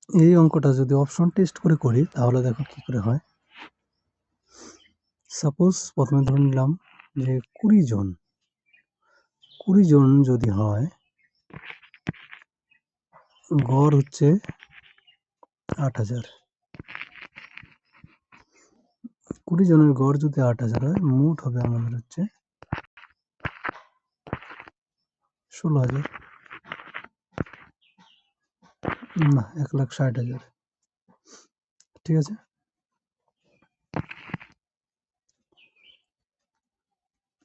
এই অঙ্কটা যদি অপশন টেস্ট করে করি তাহলে দেখো কি করে হয়। সাপোজ প্রথমে ধরে নিলাম যে 20 জন যদি হয়, গড় হচ্ছে 8000। 20 জনের গড় যদি 8000 হয়, মোট হবে আমাদের হচ্ছে 16000, না 1,60,000। ঠিক আছে,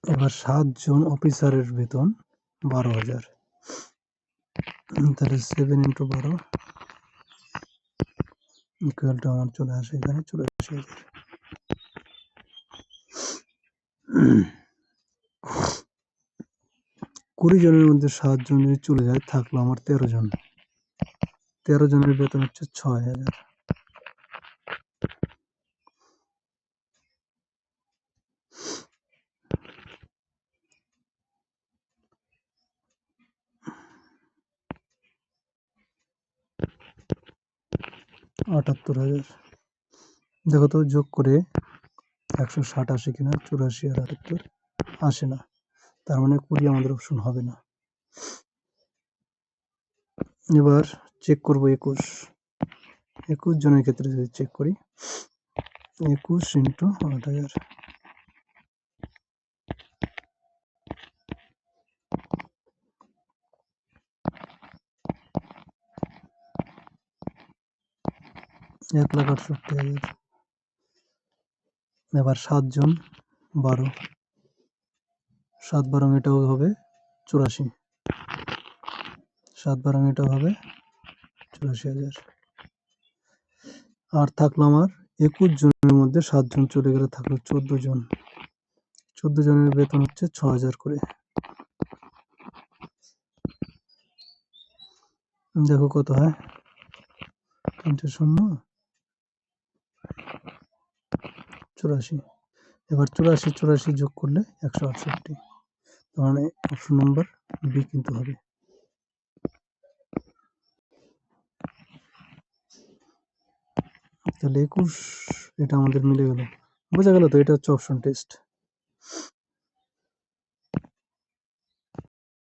এবার 7 জন অফিসারের বেতন 12,000, তাহলে 7 × 12 ইকুয়াল টু আমার চলে আসে এখানে 84,000। 20 জনের মধ্যে 7 জন যদি চলে যায়, থাকলো আমার 13 জন। 13 জনের বেতন হচ্ছে 6,000। $78,000। দেখো তো যোগ করে 160 আসে কিনা, 84 আর 78 আসে না, তার মানে 20 আমাদের অপশন হবে না। এবার চেক করব 21 জনের ক্ষেত্রে যদি চেক করি, 21 × 8,000, $1,68,000। এবার 7 জন 12, 7 12 এটাও হবে 84, 7 12 এটাও হবে 84,000। আর থাকলো আমার 21 জনের মধ্যে 7 জন চলে গেলে থাকলো 14 জন। 14 জনের বেতন হচ্ছে 6,000 করে। দেখো কত হয়, 3 শূন্য 84। এবার 84 যোগ করলে 168, তার মানে অপশন নাম্বার বি কিন্তু হবে। তাহলে 21 এটা আমাদের মিলে গেল, বোঝা গেল তো, এটা হচ্ছে অপশন টেস্ট।